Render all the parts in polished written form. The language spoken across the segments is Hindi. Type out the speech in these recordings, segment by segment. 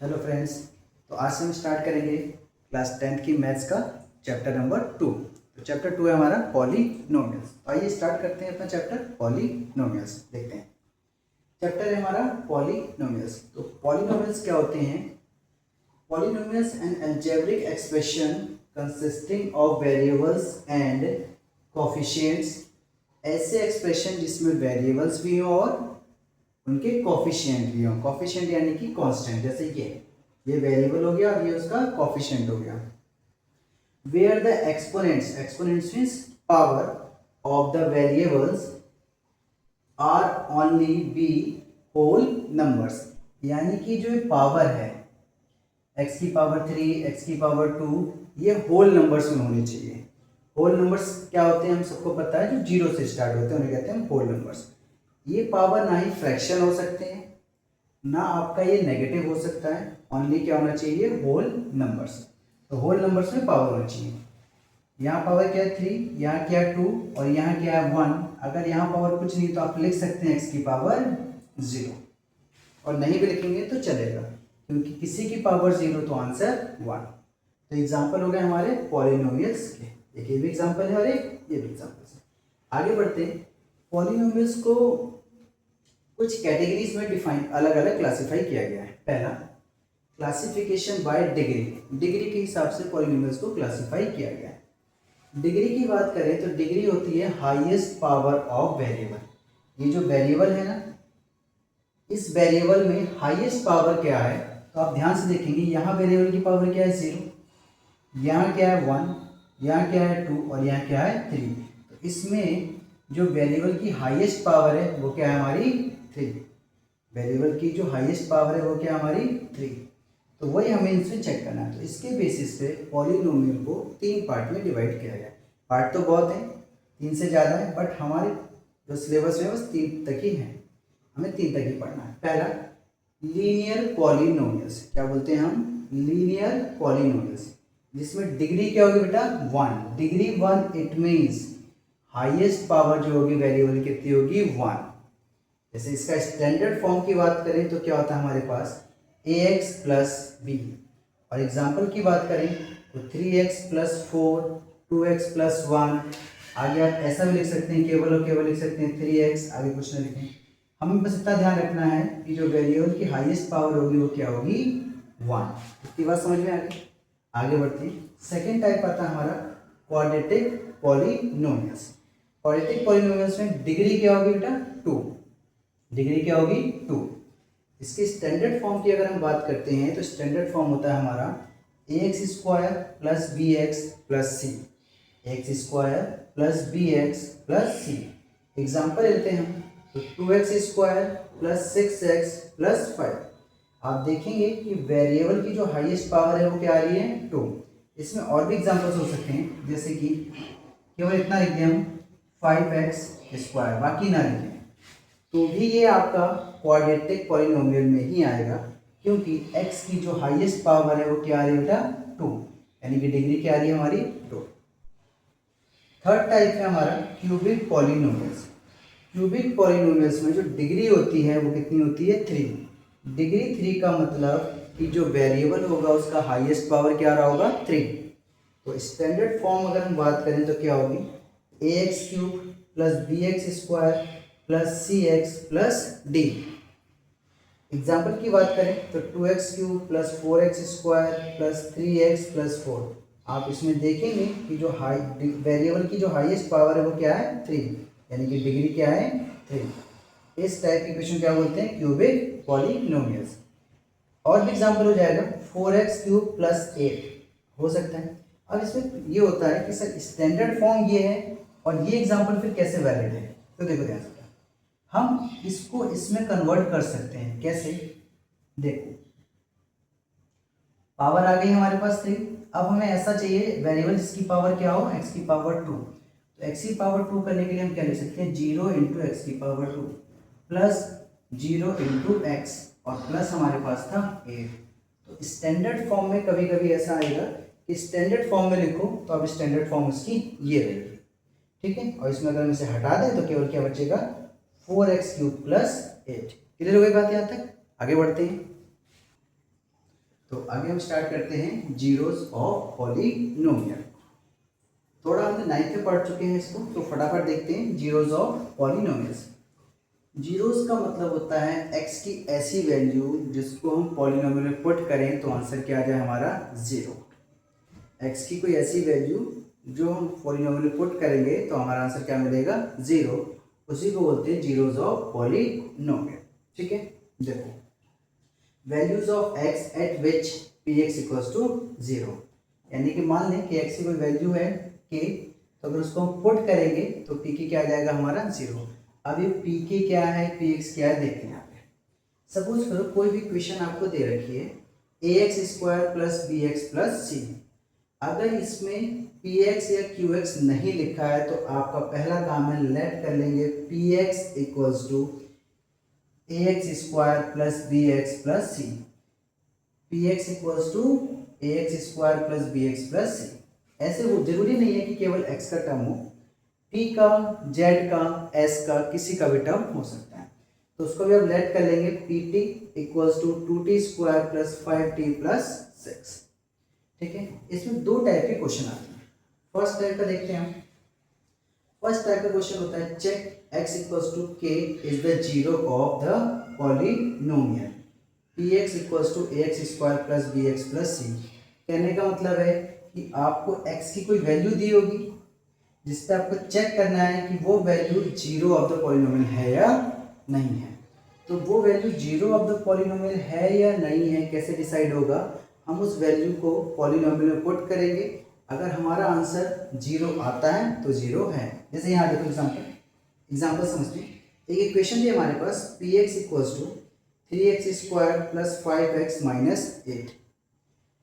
Hello friends. तो आज से हम स्टार्ट करेंगे क्लास 10th की मैथ्स का चैप्टर नंबर 2। तो चैप्टर 2 है हमारा पॉलीनोमियल्स। आइए स्टार्ट करते हैं अपना चैप्टर पॉलीनोमियल्स। देखते हैं चैप्टर है हमारा पॉलीनोमियल्स। तो पॉलीनोमियल्स क्या होते हैं? Polynomials N algebraic expression consisting of variables and coefficients. ऐसे एक्सप्रेशन जिसमें वेरिएबल्स भी हो और उनके कोफिशिएंट भी हो। कोफिशिएंट यानी कि कांस्टेंट, जैसे ये वेरिएबल हो गया और ये उसका कोफिशिएंट हो गया। Where the exponents means power of the variables are only be whole numbers. यानी कि जो पावर है x की पावर 3, x की पावर 2, ये होल नंबर्स में होने चाहिए। होल नंबर्स क्या होते हैं हम सबको पता है, जो जीरो से स्टार्ट होते हैं उन्हें कहते हैं होल नंबर्स। ये पावर ना ही फ्रैक्शन हो सकते हैं ना आपका ये नेगेटिव हो सकता है, ओनली क्या होना चाहिए, होल नंबर्स। तो होल नंबर्स में पावर होनी चाहिए। यहाँ पावर क्या है 3, यहाँ क्या है 2 और यहाँ क्या है 1। अगर यहाँ पावर कुछ नहीं तो आप लिख सकते हैं x की पावर 0, और नहीं भी लिखेंगे तो चलेगा क्योंकि किसी की पावर 0 तो आंसर 1। तो एग्जाम्पल हो गए हमारे पॉलिनोमियल्स के। एक ये भी एग्जाम्पल है और एक ये भी एग्जाम्पल है। आगे बढ़ते हैं। पॉलिनोमियल्स को कुछ कैटेगरीज में डिफाइन अलग अलग क्लासिफाई किया गया है। पहला, क्लासिफिकेशन बाय डिग्री। डिग्री के हिसाब से पॉलिनोमियल्स को क्लासिफाई किया गया है। डिग्री की बात करें तो डिग्री होती है हाईएस्ट पावर ऑफ वेरिएबल। ये जो वेरिएबल है ना, इस वेरिएबल में हाईएस्ट पावर क्या है, तो आप ध्यान से देखेंगे यहाँ वेरिएबल की पावर क्या है 0, यहाँ क्या है 1, यहाँ क्या है 2 और यहाँ क्या है 3। तो इसमें जो वेरिएबल की हाईएस्ट पावर है वो क्या है हमारी 3। वेरिएबल की जो हाईएस्ट पावर है वो क्या हमारी 3। तो वही हमें इनसे चेक करना है। तो इसके बेसिस पे पॉलिनोमियल को 3 पार्ट में डिवाइड किया गया है। पार्ट तो बहुत है, 3 से ज़्यादा है, बट हमारे जो सिलेबस में बस 3 तक ही है, हमें 3 तक ही पढ़ना है। पहला, लीनियर पॉलिनोमियल्स। क्या बोलते हैं हम? लीनियर पॉलिनोमियल्स, जिसमें डिग्री क्या होगी बेटा 1। Degree 1 it means highest power जो होगी वेरिएबल कितनी होगी 1। जैसे इसका स्टैंडर्ड फॉर्म की बात करें तो क्या होता है हमारे पास ax प्लस बी, और एग्जाम्पल की बात करें तो 3x प्लस 4, 2x प्लस 1। आगे आप ऐसा भी लिख सकते हैं, केवल और केवल लिख सकते हैं 3x, आगे कुछ ना लिखें। हमें बस इतना ध्यान रखना है कि जो वेरिएबल की हाईएस्ट पावर होगी वो क्या होगी 1। इतनी बात समझ में आ गई। आगे बढ़ते हैं। सेकेंड टाइप आता है हमारा क्वाड्रेटिक पॉलिनोमियल्स। क्वाड्रेटिक पॉलिनोमियल्स में डिग्री क्या होगी बेटा 2। डिग्री क्या होगी 2। इसकी स्टैंडर्ड फॉर्म की अगर हम बात करते हैं तो स्टैंडर्ड फॉर्म होता है हमारा ax square plus B X plus C. X square plus B X plus C. Example लेते हैं हम तो 2x square plus 6x plus 5। आप देखेंगे कि वेरिएबल की जो हाईएस्ट पावर है वो क्या आ रही है 2। इसमें और भी एग्जाम्पल्स हो सकते हैं, जैसे कि केवल इतना लिख दें हम 5x स्क्वायर, बाकी ना लिखें तो भी ये आपका क्वाड्रेटिक पॉलिनोमियल में ही आएगा, क्योंकि x की जो हाईएस्ट पावर है वो क्या आ रही है बेटा 2, यानी कि डिग्री क्या आ रही है हमारी 2। थर्ड टाइप है हमारा क्यूबिक पॉलिनोमियल्स। क्यूबिक पॉलिनोमियल्स में जो डिग्री होती है वो कितनी होती है 3। डिग्री 3 का मतलब कि जो वेरिएबल होगा उसका हाईएस्ट पावर क्या आ रहा होगा 3। तो स्टैंडर्ड फॉर्म अगर हम बात करें तो क्या होगी ax cube plus B X square plus C X plus D. Example की बात करें तो 2x cube plus 4x square plus 3x plus 4। आप इसमें देखेंगे कि जो वेरिएबल की जो हाईएस्ट पावर है वो क्या है 3, यानी कि डिग्री क्या है 3। इस टाइप के क्वेश्चन क्या बोलते हैं क्यूबिक पॉलिनोमियल्स। और भी एग्जाम्पल हो जाएगा 4x क्यूब प्लस 8 हो सकता है। अब इसमें ये होता है कि सर स्टैंडर्ड फॉर्म ये है और ये एग्जाम्पल फिर कैसे वैलिड है, तो देखो ध्यान से हम इसको इसमें कन्वर्ट कर सकते हैं। कैसे? देखो पावर आ गई हमारे पास 3। अब हमें ऐसा चाहिए वेरिएबल जिसकी पावर क्या हो x की पावर 2। तो x की पावर 2 करने के लिए हम क्या लिख सकते हैं 0 इंटू एक्स की पावर 2 प्लस 0 इंटू एक्स और प्लस हमारे पास था 8। तो स्टैंडर्ड फॉर्म में कभी कभी ऐसा आएगा कि स्टैंडर्ड फॉर्म में लिखो तो अब स्टैंडर्ड फॉर्म उसकी ये रहेगी, ठीक है। और इसमें अगर हम इसे हटा दें तो केवल क्या बचेगा 4x क्यूब प्लस 8। क्लियर हो गई बात यहाँ तक? आगे बढ़ते हैं। तो आगे हम स्टार्ट करते हैं जीरोस ऑफ पॉलिनोमियल। थोड़ा हम 9th में पढ़ चुके हैं इसको, तो फटाफट देखते हैं जीरोस ऑफ पॉलिनोमियल्स। जीरोस का मतलब होता है x की ऐसी वैल्यू जिसको हम पॉलिनोमियल में पुट करें तो आंसर क्या आ जाए हमारा 0। x की कोई ऐसी वैल्यू जो हम पॉलिनोमियल में पुट करेंगे तो हमारा आंसर क्या मिलेगा 0, उसी को बोलते हैं जीरोस ऑफ पॉलिनोमियल। ठीक है, देखो values of x at which px equals to 0, यानी कि मान लें कि x की कोई वैल्यू है k, तो अगर उसको हम पुट करेंगे तो p की क्या आ जाएगा हमारा 0। अब ये p की क्या है px क्या है देखते हैं यहाँ पे। सपोज करो कोई भी क्वेश्चन आपको दे रखी है ax square plus bx plus c, अगर इसमें px या qx नहीं लिखा है तो आपका पहला काम है लेट कर लेंगे px equals to ax square plus bx plus c, px equals to ax square plus bx plus c। ऐसे वो जरूरी नहीं है कि केवल x का टर्म हो, t का, z का, s का, किसी का भी टर्म हो सकता है। तो उसको भी हम लेट कर लेंगे pt equals to 2t square plus 5t plus 6। ठीक है, इसमें दो टाइप के क्वेश्चन आते हैं। फर्स्ट टाइप का देखते हैं हम। फर्स्ट टाइप का क्वेश्चन होता है check x equals to k is the zero of the polynomial px equals to ax square plus bx plus c। कहने का मतलब है कि आपको x की कोई वैल्यू दी होगी जिससे आपको चेक करना है कि वो value zero of the polynomial है या नहीं है। तो वो value zero of the polynomial है या नहीं है कैसे डिसाइड होगा, हम उस वैल्यू को पॉलिनोमियल में पुट करेंगे, अगर हमारा आंसर जीरो आता है तो जीरो है। जैसे यहाँ देखो एग्जाम्पल समझते हैं। एक इक्वेशन थी हमारे पास px equals to 3x square plus 5x minus 8।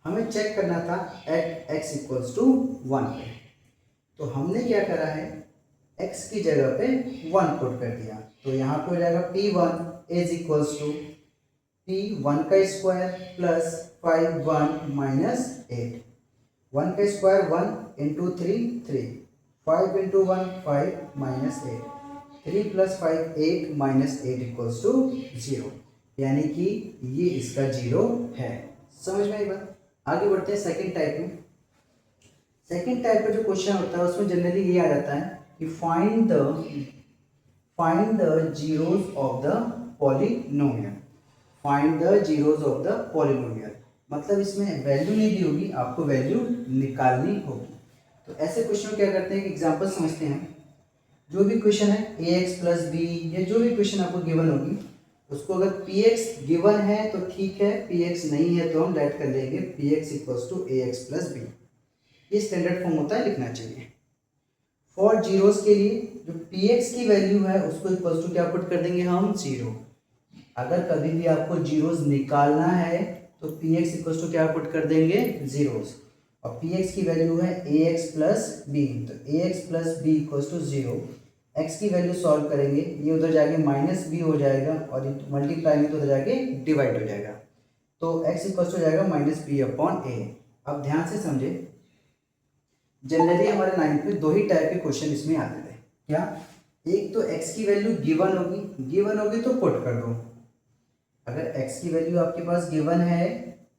हमें चेक करना था एट x इक्वल्स टू 1 पे, तो हमने क्या करा है x की जगह पे 1 पुट कर दिया। तो यहाँ पे हो जाएगा p1 is equals to p1 का स्क्वायर प्लस 5 माइनस 8। 1 का square 1 into 3 5 into 1 5 minus 8, 3 plus 5 8 minus 8 equals to 0, यानी कि ये इसका 0 है। समझ में आई बात। आगे बढ़ते हैं सेकंड टाइप में। सेकंड टाइप का जो क्वेश्चन होता है उसमें जनरली ये आ जाता है कि find the zeros of the polynomial. Find the zeros of the polynomial मतलब इसमें वैल्यू नहीं दी होगी, आपको वैल्यू निकालनी होगी। तो ऐसे क्वेश्चन क्या करते हैं कि एग्जांपल समझते हैं। जो भी क्वेश्चन है ax प्लस बी या जो भी क्वेश्चन आपको गिवन होगी उसको अगर px गिवन है तो ठीक है, px नहीं है तो हम लेट कर लेंगे px equals to ax plus b. ये स्टैंडर्ड फॉर्म होता है, लिखना चाहिए। फॉर जीरोस के लिए जो px की वैल्यू है उसको इक्वल्स टू क्या पुट कर देंगे हम 0। अगर कभी भी आपको जीरोस निकालना है तो px इक्वल्स टू क्या पुट कर देंगे जीरोस, और px की वैल्यू है ax प्लस बी, तो ax plus b equals to 0। x की वैल्यू सॉल्व करेंगे, ये उधर जाके माइनस बी हो जाएगा और मल्टीप्लाई में तो उधर जाके डिवाइड हो जाएगा, तो x इक्वल्स टू हो जाएगा माइनस बी अपॉन ए। अब ध्यान से समझे, जनरली हमारे 9th में दो ही टाइप के क्वेश्चन इसमें आते थे। क्या, एक तो x की वैल्यू गिवन होगी तो पुट कर दो। अगर x की वैल्यू आपके पास गिवन है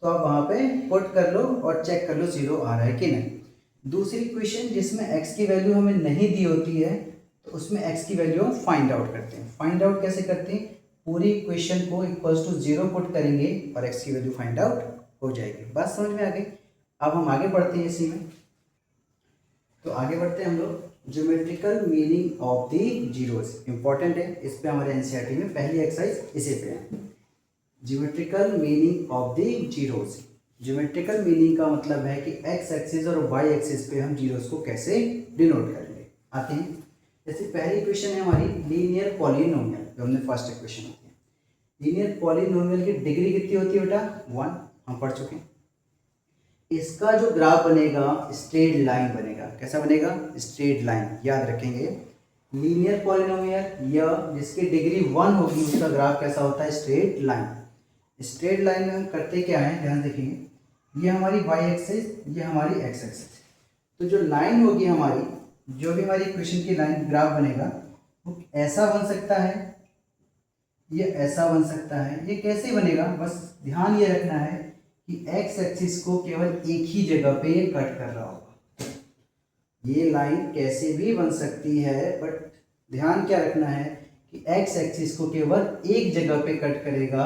तो आप वहां पे पुट कर लो और चेक कर लो 0 आ रहा है कि नहीं। दूसरी क्वेश्चन जिसमें x की वैल्यू हमें नहीं दी होती है तो उसमें x की वैल्यू हम फाइंड आउट करते हैं। फाइंड आउट कैसे करते हैं, पूरी इक्वेशन को इक्वल्स टू 0 पुट करेंगे और x की वैल्यू फाइंड आउट हो जाएगी। बात समझ में आ गई। अब हम आगे बढ़ते हैं इसी में। तो आगे बढ़ते हैं हम लोग geometrical meaning of the zeros. Important है, इस पे हमारे एनसीईआरटी में पहली एक्सरसाइज इसी पे है। Geometrical meaning of the zeros. Geometrical meaning का मतलब है कि एक्स एक्सिस और वाई एक्सिस पे हम जीरोस को कैसे डिनोट करेंगे। आते हैं, जैसे पहली इक्वेशन है हमारी लीनियर पॉलिनोमियल, जो हमने फर्स्ट इक्वेशन होती है। लीनियर पॉलिनोमियल की डिग्री कितनी होती है बेटा 1, हम पढ़ चुके हैं। इसका जो ग्राफ बनेगा स्ट्रेट लाइन बनेगा। कैसा बनेगा, स्ट्रेट लाइन। याद रखेंगे लीनियर पॉलिनोमियल या जिसकी डिग्री 1 होगी उसका ग्राफ कैसा होता है, स्ट्रेट लाइन। स्ट्रेट लाइन में हम करते क्या है, ध्यान देखेंगे, ये हमारी वाई एक्सिस, ये हमारी एक्स एक्सिस। तो जो लाइन होगी हमारी, जो भी हमारी इक्वेशन की लाइन ग्राफ बनेगा वो ऐसा बन सकता है, ये ऐसा बन सकता है। ये कैसे बनेगा, बस ध्यान ये रखना है कि एक्स एक्सिस को केवल एक ही जगह पे ये कट कर रहा होगा। ये लाइन कैसे भी बन सकती है, बट ध्यान क्या रखना है कि एक्स एक्सिस को केवल एक जगह पे कट करेगा,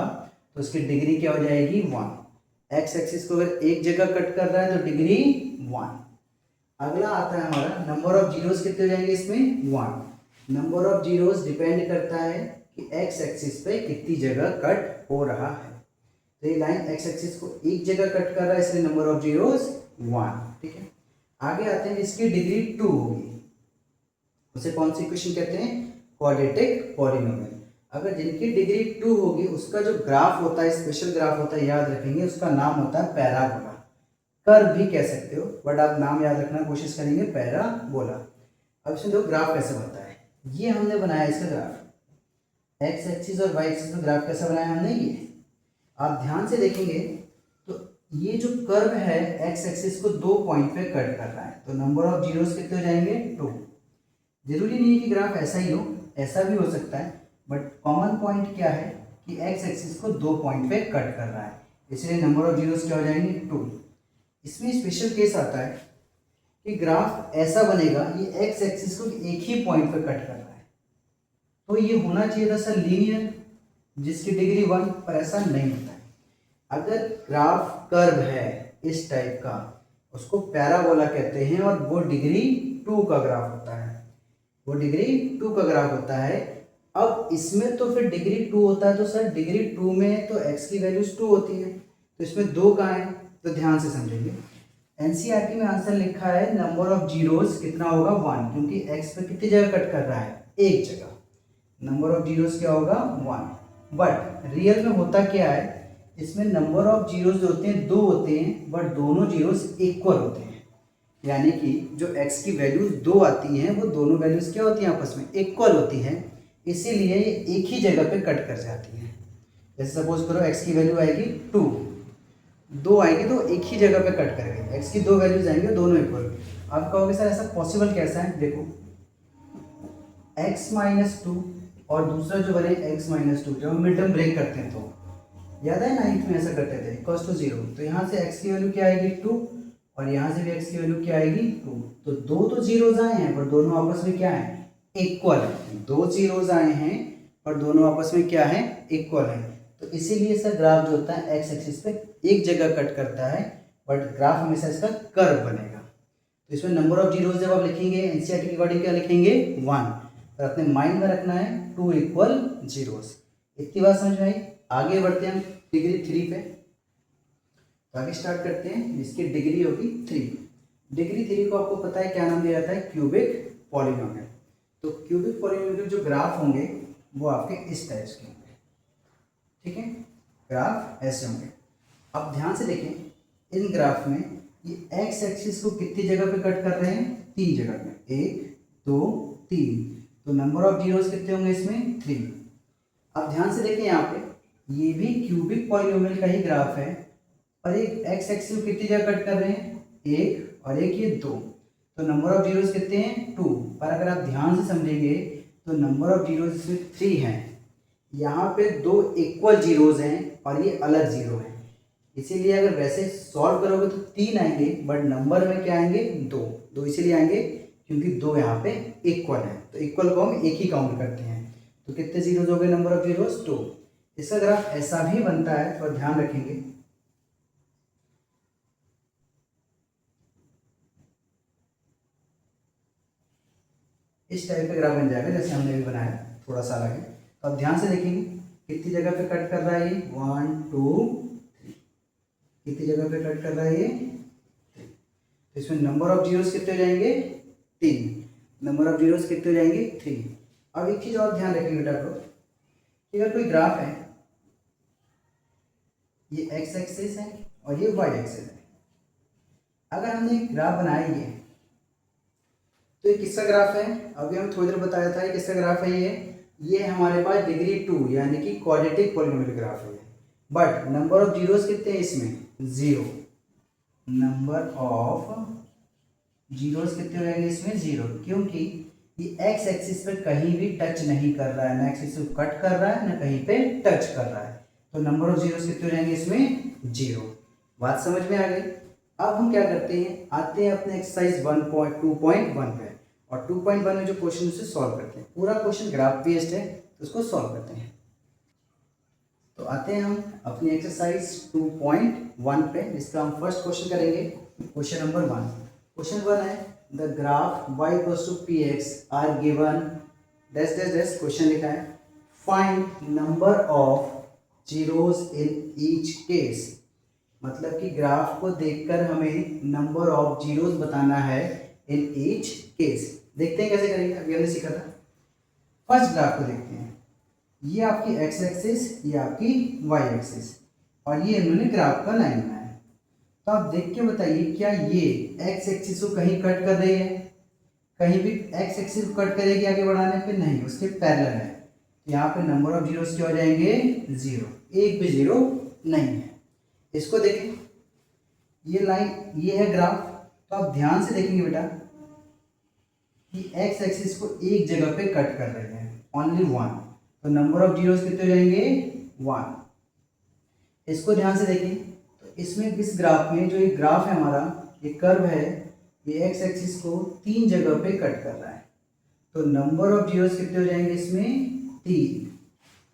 तो उसकी डिग्री क्या हो जाएगी 1। एक्स एक्सिस को अगर एक जगह कट कर रहा है तो डिग्री 1। अगला आता है हमारा नंबर ऑफ जीरोस, कितने हो जाएंगे इसमें 1। नंबर ऑफ जीरोस डिपेंड करता है कि एक्स एक्सिस पे कितनी जगह कट हो रहा है। तो ये लाइन एक्स एक्सिस को एक जगह कट कर रहा है, इसलिए नंबर ऑफ जीरोस 1। ठीक है, आगे आते हैं, इसकी डिग्री 2 होगी, उसे कौन सी इक्वेशन कहते हैं, क्वाड्रेटिक पॉलिनोमियल। अगर जिनकी डिग्री 2 होगी उसका जो ग्राफ होता है, स्पेशल ग्राफ होता है, याद रखेंगे उसका नाम होता है पैराबोला। कर्व भी कह सकते हो, बट आप नाम याद रखना कोशिश करेंगे, पैराबोला। अब इसमें देखो ग्राफ कैसे बनता है, ये हमने बनाया इसका ग्राफ, एक्स एक्सिस और वाई एक्सिस का ग्राफ कैसा बनाया हमने, ये आप ध्यान से देखेंगे तो ये जो कर्व है एक्स एक्सिस को 2 पॉइंट पे कट कर रहा है, तो नंबर ऑफ जीरोस कितने हो जाएंगे 2। जरूरी नहीं है कि ग्राफ ऐसा ही हो, ऐसा भी हो सकता है, बट कॉमन पॉइंट क्या है कि एक्स एक्सिस को 2 पॉइंट पे कट कर रहा है, इसलिए नंबर ऑफ जीरोस क्या हो जाएंगे 2। इसमें स्पेशल केस आता है कि ग्राफ ऐसा बनेगा, ये एक्स एक्सिस को एक ही पॉइंट पे कट कर रहा है, तो ये होना चाहिए था सर लीनियर, जिसकी डिग्री 1, पर ऐसा नहीं होता है। अगर ग्राफ कर्व है इस टाइप का, उसको पैराबोला कहते हैं, और वो डिग्री 2 का ग्राफ होता है, वो डिग्री 2 का ग्राफ होता है। अब इसमें तो फिर डिग्री 2 होता है, तो सर डिग्री 2 में तो x की वैल्यूज 2 होती है, तो इसमें 2 कहाँ है, तो ध्यान से समझेंगे। एनसीईआरटी में आंसर लिखा है नंबर ऑफ जीरोस कितना होगा 1, क्योंकि x पे कितनी जगह कट कर रहा है, एक जगह, नंबर ऑफ जीरोस क्या होगा 1। बट रियल में होता क्या है, इसमें नंबर ऑफ जीरोस जो होते हैं 2 होते हैं, बट दोनों जीरोस इक्वल होते हैं, यानी कि जो x की वैल्यूज 2 आती हैं वो दोनों वैल्यूज क्या होती हैं, आपस में इक्वल होती हैं, इसीलिए ये एक ही जगह पे कट कर जाती हैं। जैसे सपोज करो x की वैल्यू आएगी 2, 2 आएगी तो एक ही जगह पे कट करेंगे, x की 2 वैल्यूज आएंगे दोनों इक्वल। आप कहोगे सर ऐसा पॉसिबल कैसा है, देखो x माइनस 2 और दूसरा जो बने x माइनस 2, जब हम मिड टर्म ब्रेक करते हैं तो याद है 9th में ऐसा करते थे, इक्वल्स टू 0, तो यहाँ से x की वैल्यू क्या आएगी 2 और यहाँ से भी x की वैल्यू क्या आएगी 2, तो दो तो जीरोज आए हैं पर दोनों आपस में क्या है, इक्वल है। 2 जीरोज आए हैं और दोनों आपस में क्या है, इक्वल है, तो इसीलिए सर ग्राफ जो होता है एक्स एक्सिस पे एक जगह कट करता है, बट ग्राफ हमेशा इसका कर्व बनेगा। तो इसमें नंबर ऑफ जीरोज जब आप लिखेंगे एनसीईआरटी के अकॉर्डिंग क्या लिखेंगे 1, पर अपने माइंड में रखना है 2 इक्वल जीरोस। इतनी बात समझ में आई। आगे बढ़ते हैं हम डिग्री 3 पे, तो आगे स्टार्ट करते हैं, इसकी डिग्री होगी 3। डिग्री 3 को आपको पता है क्या नाम दिया जाता है, क्यूबिक पॉलिनोमियल। तो क्यूबिक पॉलिनोमियल के जो ग्राफ होंगे वो आपके इस टाइप के होंगे, ठीक है, ग्राफ ऐसे होंगे। अब ध्यान से देखें इन ग्राफ में ये एक्स एक्सिस को कितनी जगह पे कट कर रहे हैं, 3 जगह में, 1 2 3, तो नंबर ऑफ जीरोस कितने होंगे इसमें 3। अब ध्यान से देखें यहाँ पे ये भी क्यूबिक पॉलिनोमियल का ही ग्राफ है, और एक एक्स एक्सिस को कितनी जगह कट कर रहे हैं, 1 और 1 ये 2, तो नंबर ऑफ जीरोस कितने हैं 2। पर अगर आप ध्यान से समझेंगे तो नंबर ऑफ जीरोस इसमें 3 हैं, यहाँ पे 2 इक्वल जीरोस हैं और ये अलग जीरो हैं, इसीलिए अगर वैसे सॉल्व करोगे तो 3 आएंगे, बट नंबर में क्या आएंगे 2 इसीलिए आएंगे क्योंकि 2 यहाँ पे इक्वल है, तो इक्वल को हम एक ही काउंट करते हैं। तो कितने जीरोस हो गए नंबर ऑफ जीरोस 2। इसका ग्राफ ऐसा भी बनता है, तो ध्यान रखेंगे इस टाइप का ग्राफ बन जाएगा जैसे हमने भी बनाया थोड़ा सा अलग है। तो अब ध्यान से देखेंगे कितनी जगह पे कट कर रहा है ये 1 2 3, कितनी जगह पे कट कर रहा है ये 3, तो इसमें नंबर ऑफ जीरोस कितने हो जाएंगे 3, नंबर ऑफ जीरोस कितने हो जाएंगे 3। अब एक चीज और ध्यान रखेंगे बेटा आप लोग, अगर कोई ग्राफ है, ये एक्स एक्सिस है और ये वाई एक्सिस है, अगर हमने एक ग्राफ बनाया ये, तो ये किसका ग्राफ है, अभी हम थोड़ी देर बताया था ये किसका ग्राफ है, ये हमारे पास डिग्री 2 यानी कि क्वाड्रेटिक पॉलिनोमियल ग्राफ है, बट नंबर ऑफ जीरोस कितने हैं इसमें 0, नंबर ऑफ जीरोस कितने हो जाएंगे इसमें 0, क्योंकि ये एक्स एक्सिस पे कहीं भी टच नहीं कर रहा है, ना एक्सिस को कट कर रहा है ना कहीं पे टच कर रहा है, तो नंबर ऑफ जीरोस कितने हो जाएंगे इसमें 0। बात समझ में आ गई। अब हम क्या करते हैं, आते हैं अपने एक्सरसाइज 1.2.1 पे, और 2.1 में जो क्वेश्चन उसे सॉल्व करते हैं। पूरा क्वेश्चन ग्राफ बेस्ड है, तो उसको सॉल्व करते हैं। तो आते हैं हम अपनी एक्सरसाइज 2.1 पे, जिसका हम फर्स्ट क्वेश्चन करेंगे। Question number 1। क्वेश्चन 1 है the graph y equals to px are given dash dash dash. Question लिखा है find number of zeros in each case. मतलब कि ग्राफ को देखकर हमें नंबर ऑफ जीरोस बताना है इन ईच केस। देखते हैं कैसे करेंगे, अभी हमने सीखा था। फर्स्ट ग्राफ को देखते हैं, ये आपकी एक्स एक्सिस, ये आपकी वाई एक्सिस, और ये इन्होंने ग्राफ का लाइन बनाया है। तो आप देख के बताइए क्या ये एक्स एक्सिस को कहीं कट कर रही है, कहीं भी एक्स एक्सिस को कट करेगी आगे बढ़ाने पे? नहीं, उसके पैरेलल है। यहाँ पे नंबर ऑफ जीरोस क्या हो जाएंगे? जीरो, एक भी जीरो नहीं है। इसको देखें, ये लाइन ये है ग्राफ। तो आप ध्यान से देखेंगे बेटा कि एक्स एक्सिस को एक जगह पे कट कर रहे हैं, ओनली वन। तो नंबर ऑफ जीरोस कितने हो जाएंगे? वन। इसको ध्यान से देखें, तो इसमें इस ग्राफ में जो ये ग्राफ है हमारा, ये कर्व है, ये एक्स एक्सिस को तीन जगह पे कट कर रहा है। तो नंबर ऑफ जीरोस कितने हो जाएंगे इसमें? तीन।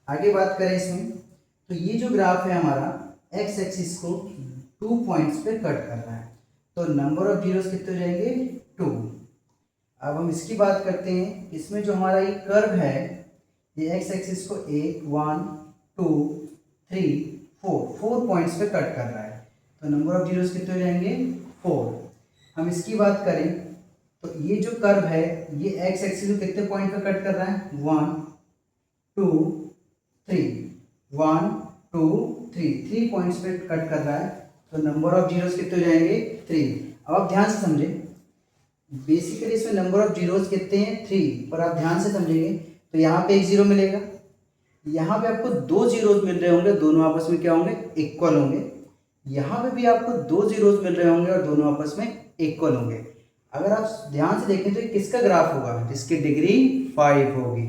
आगे बात करें इसमें, तो ये जो ग्राफ है हमारा एक्स एक्सिस को 2 पॉइंट्स पे कट कर रहा है। तो नंबर ऑफ जीरोस कितने हो जाएंगे? 2। अब हम इसकी बात करते हैं, इसमें जो हमारा ये कर्व है, ये एक्स एक्सिस को 1 2 3 4 पॉइंट्स पे कट कर रहा है। तो नंबर ऑफ जीरोस कितने हो जाएंगे? 4। हम इसकी बात करें, तो ये जो कर्व है, ये एक्स एक्सिस को कितने पॉइंट पे कट कर रहा है? 1 2 3 1 2 3 पॉइंट्स पे कट कर रहा है। तो नंबर ऑफ जीरोस कितने हो जाएंगे? 3। अब आप ध्यान से समझें, बेसिकली इसमें नंबर ऑफ जीरोस कितने हैं? 3, पर आप ध्यान से समझेंगे तो यहाँ पे एक जीरो मिलेगा, यहाँ पे आपको दो जीरोस मिल रहे होंगे, दोनों आपस में क्या होंगे? इक्वल होंगे। यहाँ पे भी आपको दो जीरोस मिल रहे होंगे और दोनों आपस में इक्वल होंगे। अगर आप ध्यान से देखें तो ये किसका ग्राफ होगा? जिसकी डिग्री 5 होगी,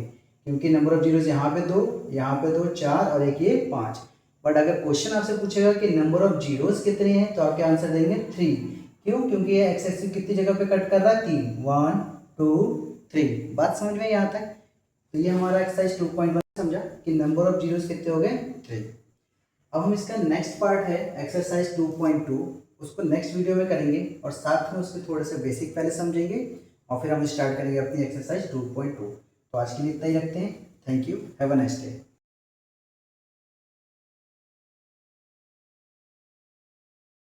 क्योंकि नंबर ऑफ जीरोस यहाँ पे 2, यहाँ पे 2, 4 और एक ये 5। बट अगर क्वेश्चन आपसे पूछेगा कि नंबर ऑफ जीरोस कितने हैं, तो आप क्या आंसर देंगे? 3। क्यों? क्योंकि ये एक्स एक्सिस कितनी जगह पे कट कर रहा है? 3 1 2 3। बात समझ में यहाँ तक? तो ये हमारा एक्सरसाइज 2.1 समझा कि नंबर ऑफ जीरोस कितने हो गए? 3। अब हम इसका नेक्स्ट पार्ट है एक्सरसाइज 2.2, उसको नेक्स्ट वीडियो में करेंगे, और साथ में उसके थोड़े से बेसिक पहले समझेंगे, और फिर हम स्टार्ट करेंगे अपनी एक्सरसाइज 2.2। तो आज के लिए इतना ही रखते हैं। Thank you, have a nice day.